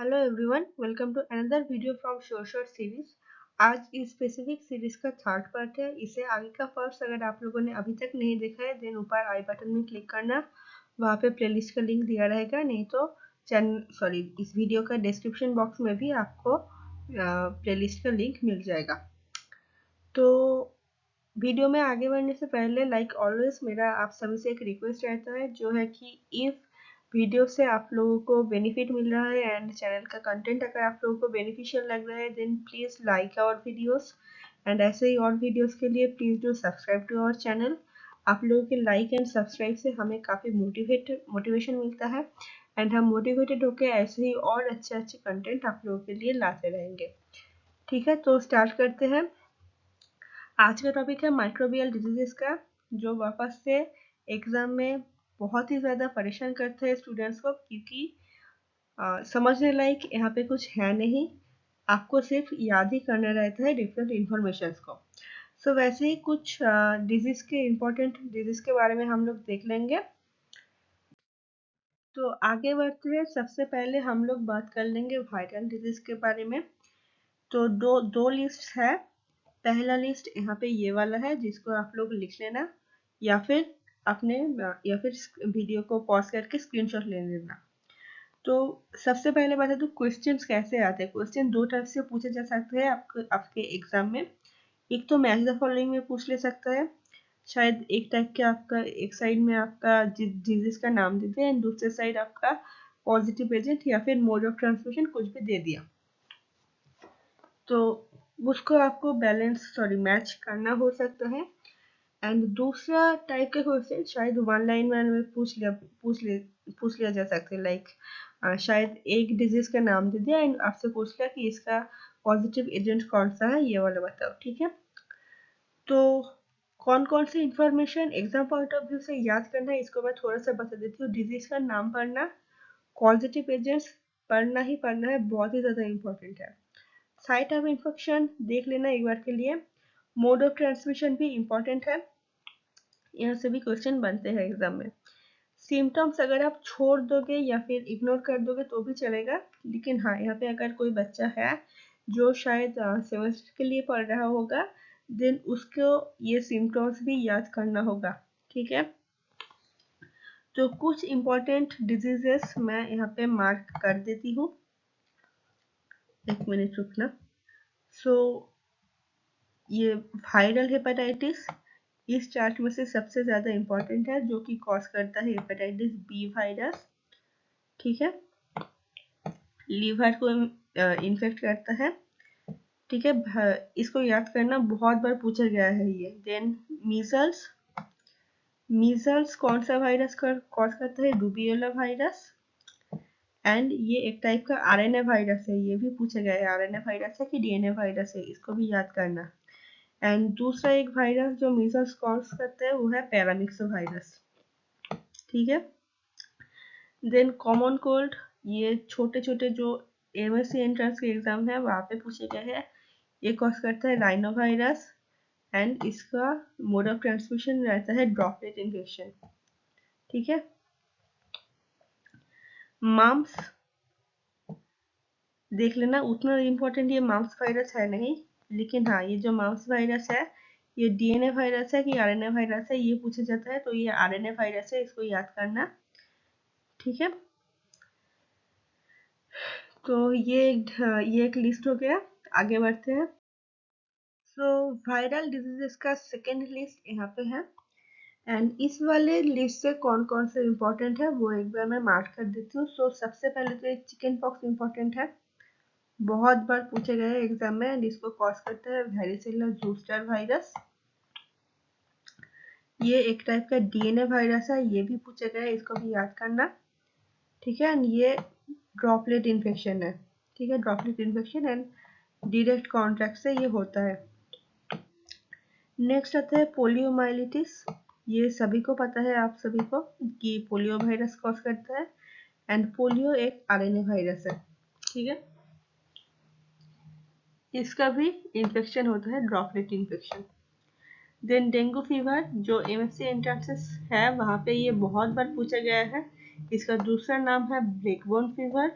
Hello everyone, welcome to another video from shore series. आज इस specific series का third part है। इसे आगे का फर्स्ट अगर आप लोगों ने अभी तक नहीं देखा है देन ऊपर आई बटन में क्लिक करना, वहाँ पे प्लेलिस्ट का लिंक दिया रहेगा। नहीं तो इस वीडियो का डिस्क्रिप्शन बॉक्स में भी आपको प्लेलिस्ट का लिंक मिल जाएगा। तो वीडियो में आगे बढ़ने से पहले लाइक ऑलवेज मेरा आप सभी से एक रिक्वेस्ट रहता है, जो है कि इफ़ वीडियो से आप लोगों को बेनिफिट मिल रहा है एंड चैनल का कंटेंट अगर आप लोगों को बेनिफिशियल लग रहा है then please like our videos. And ऐसे ही और वीडियोस के लिए please do subscribe to our channel. आप लोगों के लाइक एंड सब्सक्राइब से हमें काफ़ी मोटिवेशन मिलता है एंड हम मोटिवेटेड होकर ऐसे ही और अच्छे अच्छे कंटेंट आप लोगों के लिए लाते रहेंगे। ठीक है, तो स्टार्ट करते हैं। आज का टॉपिक है माइक्रोबियल डिजीजेस का, जो वापस से एग्जाम में बहुत ही ज़्यादा परेशान करते हैं स्टूडेंट्स को, क्योंकि समझने लायक यहाँ पे कुछ है नहीं। आपको सिर्फ याद ही करना रहता है डिफरेंट इंफॉर्मेशन को। सो वैसे ही कुछ डिजीज के इम्पोर्टेंट डिजीज के बारे में हम लोग देख लेंगे। तो आगे बढ़ते हैं, सबसे पहले हम लोग बात कर लेंगे वायरल डिजीज के बारे में। तो दो दो लिस्ट है। पहला लिस्ट यहाँ पे ये वाला है, जिसको आप लोग लिख लेना या फिर अपने या फिर वीडियो को पॉज करके स्क्रीनशॉट ले लेना। तो सबसे पहले बता दूं क्वेश्चंस कैसे आते हैं। क्वेश्चन दो टाइप से पूछे जा सकते हैं आपके एग्जाम में। एक तो मैच द फॉलोइंग में पूछ ले सकता है, शायद एक टाइप के आपका एक साइड में आपका डिजीज का नाम दे दे एंड दूसरे साइड आपका पॉजिटिव एजेंट या फिर मोड ऑफ ट्रांसमिशन कुछ भी दे दिया, तो उसको आपको मैच करना हो सकता है। एंड दूसरा टाइप का क्वेश्चन शायद वन लाइन में पूछ लिया जा सकता है। लाइक शायद एक डिजीज का नाम दे दिया एंड आपसे पूछ लिया कि इसका पॉजिटिव एजेंट कौन सा है, ये वाला बताओ। ठीक है, तो कौन कौन सी information exam point of view से याद करना है इसको मैं थोड़ा सा बता देती हूँ। डिजीज का नाम पढ़ना, पॉजिटिव एजेंट्स पढ़ना ही पढ़ना है, बहुत ही ज़्यादा इंपॉर्टेंट है। साइट ऑफ इन्फेक्शन देख लेना एक बार के लिए। मोड ऑफ ट्रांसमिशन भी इम्पॉर्टेंट है, यहाँ से भी क्वेश्चन बनते हैं एग्जाम में। सिम्टम्स अगर आप छोड़ दोगे या फिर इग्नोर कर दोगे तो भी चलेगा, लेकिन हाँ यहाँ पे अगर कोई बच्चा है जो शायद सेमेस्टर के लिए पढ़ रहा होगा देन उसको ये सिम्टम्स भी याद करना होगा। ठीक है, तो कुछ इम्पोर्टेंट डिजीजेस मैं यहाँ पे मार्क कर देती हूँ, एक मिनट रुकना। सो ये वायरल हेपेटाइटिस इस चार्ट में से सबसे ज़्यादा इम्पोर्टेंट है, जो कि कॉज करता है हेपेटाइटिस बी वायरस। ठीक है, लीवर को इन्फेक्ट करता है। ठीक है, इसको याद करना, बहुत बार पूछा गया है ये। देन मीजल्स, मीजल्स कौन सा वायरस कॉज करता है? Rubeola virus. एंड ये एक टाइप का आरएनए वायरस है, ये भी पूछा गया है आरएनए वायरस है कि डीएनए वायरस है, इसको भी याद करना। एंड दूसरा एक वायरस जो मीजल्स कॉज करता है वो है पैरामिक्सो वायरस। ठीक है, देन कॉमन कोल्ड, ये छोटे छोटे जो एमएससी एंट्रेंस के एग्जाम है वहाँ पे पूछे गए हैं। ये कॉज करता है राइनो वायरस एंड इसका मोड ऑफ ट्रांसमिशन रहता है ड्रॉपलेट इन्फेक्शन। ठीक है, माम्स देख लेना, उतना इम्पोर्टेंट ये माम्स वायरस है नहीं, लेकिन हाँ ये जो माम्स वायरस है ये डीएनए वायरस है कि आरएनए वायरस है ये पूछा जाता है, तो ये आरएनए वायरस है, इसको याद करना। ठीक है, तो ये एक लिस्ट हो गया। आगे बढ़ते हैं। सो वायरल डिजीजेस का सेकेंड लिस्ट यहाँ पे है एंड इस वाले लिस्ट से कौन कौन से इम्पोर्टेंट है वो एक बार मैं मार्क कर देती हूँ। सो सबसे पहले तो एक चिकन पॉक्स इम्पोर्टेंट है, बहुत बार पूछे गए हैं एग्जाम में एंड इसको कॉज करता है वेरिसेला ज़ोस्टर वायरस। ये एक टाइप का डीएनए वायरस है, ये भी पूछा गया है, इसको भी याद करना। ठीक है, एंड ये ड्रॉपलेट इन्फेक्शन है। ठीक है, droplet infection and direct contact से ये होता है। नेक्स्ट आता है पोलियोमाइलिटिस। ये सभी को पता है, आप सभी को, कि पोलियो वायरस कॉज करता है एंड पोलियो एक आरएनए वायरस है। ठीक है, इसका भी इन्फेक्शन होता है droplet infection. Then dengue fever जो एमएससी एंट्रेंसेस है वहाँ पे ये बहुत बार पूछा गया है, इसका दूसरा नाम है ब्लैकबोर्न फीवर।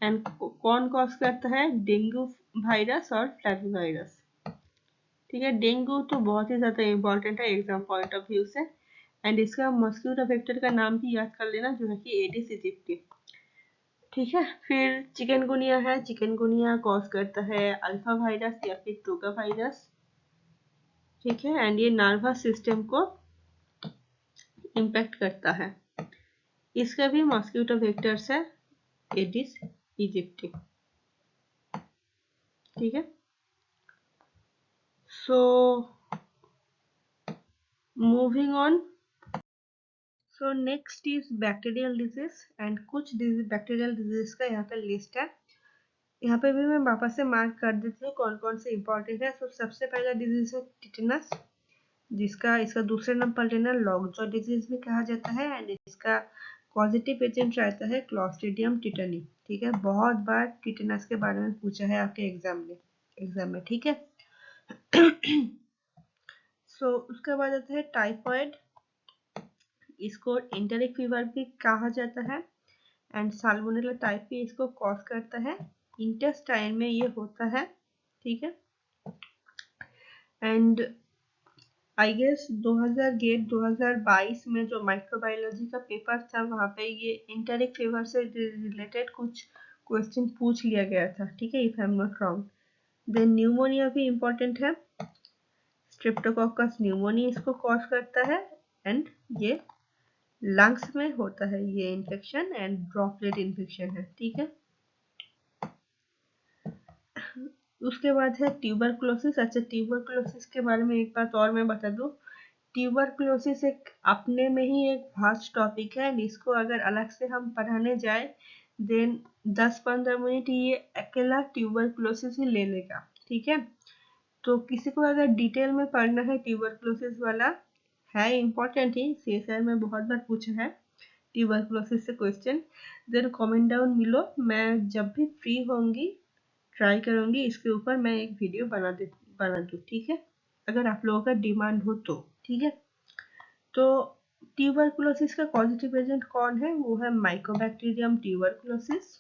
एंड कौन कॉज करता है? डेंगू वायरस और फ्लैविवायरस। ठीक है, डेंगू तो बहुत ही ज़्यादा इम्पोर्टेंट है एग्जाम पॉइंट ऑफ व्यू से। एंड इसका मॉस्क्यूटो वेक्टर का नाम भी याद कर लेना, जो है कि एडिस इजिप्टी। ठीक है, फिर चिकनगुनिया है। चिकनगुनिया कॉज करता है अल्फा वायरस या फिर टोगा वायरस। ठीक है, एंड ये नर्वस सिस्टम को इम्पैक्ट करता है। इसका भी मॉस्क्यूटो वेक्टर्स है एडिस इजिप्टी। ठीक है, so moving on. So next is bacterial disease. And कुछ बैक्टीरियल डिजीज का यहाँ पे लिस्ट है। यहाँ पे भी मैं वापस से मार्क कर देती हूँ कौन कौन से इंपॉर्टेंट है। तो सबसे पहला डिजीज है टिटनस, जिसका इसका दूसरे नाम पर लेना लॉकजॉ डिजीज भी कहा जाता है। एंड इसका पॉजिटिव एजेंट रहता है क्लॉस्ट्रिडियम टिटनी। ठीक है, बहुत बार टिटनस के बारे में पूछा है आपके एग्जाम में। ठीक है, सो उसके बाद आता है टाइफॉइड। इसको एंटेरिक फीवर भी कहा जाता है। एंड साल्मोनेला टाइफी इसको कॉज करता है। इंटेस्टाइन में ये होता है। ठीक है, एंड आई गेस 2022 में जो माइक्रोबायोलॉजी का पेपर था, वहाँ पे ये एंटेरिक फीवर से रिलेटेड कुछ क्वेश्चन पूछ लिया गया था। ठीक है, if I am not wrong. Then pneumonia भी इम्पोर्टेंट है। स्ट्रेप्टोकोकस न्यूमोनिया इसको कॉज करता है। एंड ये लंग्स में होता है ये इन्फेक्शन, एंड ड्रॉपलेट इन्फेक्शन है। ठीक है, उसके बाद है ट्यूबरकुलोसिस। अच्छा, ट्यूबरकुलोसिस के बारे में एक बात और मैं बता दूं। ट्यूबरकुलोसिस एक अपने में ही एक वास्ट टॉपिक है। इसको अगर अलग से हम पढ़ाने जाए देन 10-15 मिनट ये अकेला ट्यूबरकुलोसिस ही ले लेगा। ठीक है, तो किसी को अगर डिटेल में पढ़ना है ट्यूबरकुलोसिस वाला, है इम्पोर्टेंट ही, सीएसआर में बहुत बार पूछा है ट्यूबरकुलोसिस से question, then comment down below. मैं जब भी फ्री होंगी ट्राई करूंगी इसके ऊपर मैं एक वीडियो बना दूँ। ठीक है, अगर आप लोगों का डिमांड हो तो। ठीक है, तो ट्यूबरकुलोसिस का पॉजिटिव एजेंट कौन है? वो है माइकोबैक्टीरियम ट्यूबरकुलोसिस।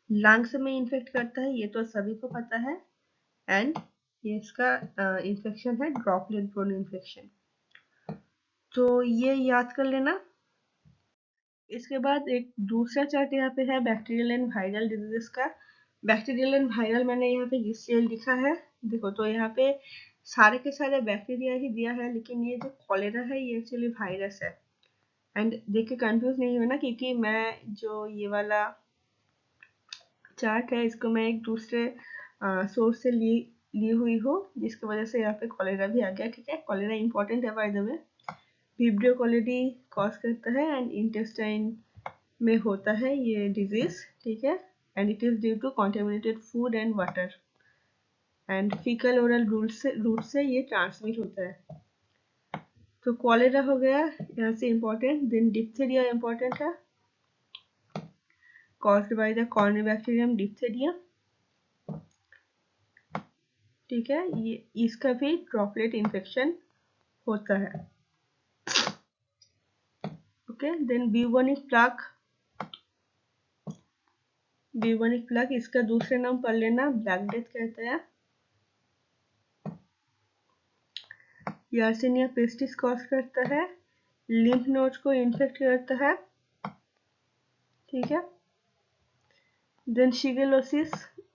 लंग्स में इन्फेक्ट करता है, ये तो सभी को पता है। एंड ये इसका इन्फेक्शन है ड्रॉपलेट बोर्न इन्फेक्शन। तो ये याद कर लेना। इसके बाद एक दूसरा चार्ट यहाँ पे है बैक्टीरियल एंड वायरल डिजीजेस का। बैक्टीरियल एंड वायरल मैंने यहाँ पे इसलिए लिखा है, देखो तो यहाँ पे सारे के सारे बैक्टीरिया ही दिया है, लेकिन ये जो कॉलेरा है ये एक्चुअली वायरस है। एंड देख के कंफ्यूज नहीं होना, क्योंकि मैं जो ये वाला चार्ट है इसको मैं एक दूसरे सोर्स से ली हुई हूँ, जिसकी वजह से यहाँ पे कॉलेरा भी आ गया। ठीक है, कॉलेरा इंपॉर्टेंट है by the way. Vibrio cholerae cause करता है एंड इंटेस्टाइन में होता है ये डिजीज। ठीक है, and it is due to contaminated food and water, and faecal oral route से ये ट्रांसमिट होता है। तो कॉलेरा हो गया यहाँ से इम्पोर्टेंट। देन डिप्थीरिया इम्पोर्टेंट है, caused by the corynebacterium diphtheria. ठीक है, ये इसका भी ड्रॉपलेट इन्फेक्शन होता है। Okay, then bubonic plague. Bubonic plague इसका दूसरे नाम पढ़ लेना ब्लैक डेथ कहते हैं। यार्सिनिया पेस्टिस कॉज करता है, लिम्फ नोड्स को इन्फेक्ट करता है। ठीक है, देन शिगेलोसिस,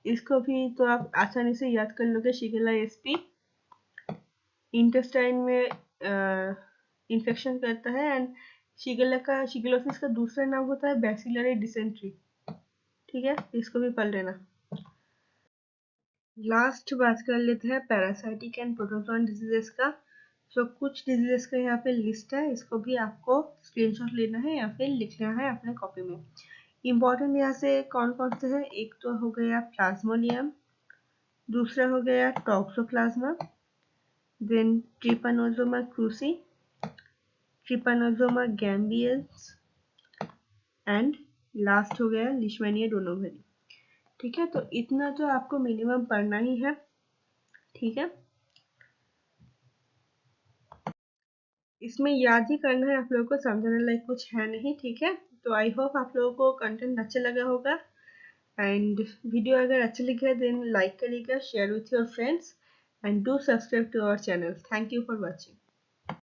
इसको भी तो आप आसानी से याद कर लोगे, शिगेला एसपी। इंटेस्टाइन में इन्फेक्शन करता है। एंड शिगेलोसिस का दूसरा नाम होता है बैसिलरी डिसेंट्री। ठीक है, इसको भी पढ़ लेना। लास्ट बात कर लेते हैं पैरासाइटिक एंड प्रोटोजोन डिजीजेस का। सो कुछ डिजीजेस का यहाँ पे लिस्ट है, इसको भी आपको स्क्रीनशॉट लेना है या फिर लिखना है अपने कॉपी में। इम्पोर्टेंट यहाँ से कौन कौन से है? एक तो हो गया प्लाज्मोडियम, दूसरा हो गया toxoplasma, then trypanosoma cruzi, trypanosoma gambiense, and last हो गया लिशमैनिया डोनोवरी। ठीक है, तो इतना तो आपको मिनिमम पढ़ना ही है। ठीक है, इसमें याद ही करना है, आप लोगों को समझाने लायक कुछ है नहीं। ठीक है, तो आई होप आप लोगों को कंटेंट अच्छा लगा होगा। एंड वीडियो अगर अच्छा लगे देन लाइक करिएगा, share with your friends and do subscribe to our channel. Thank you for watching.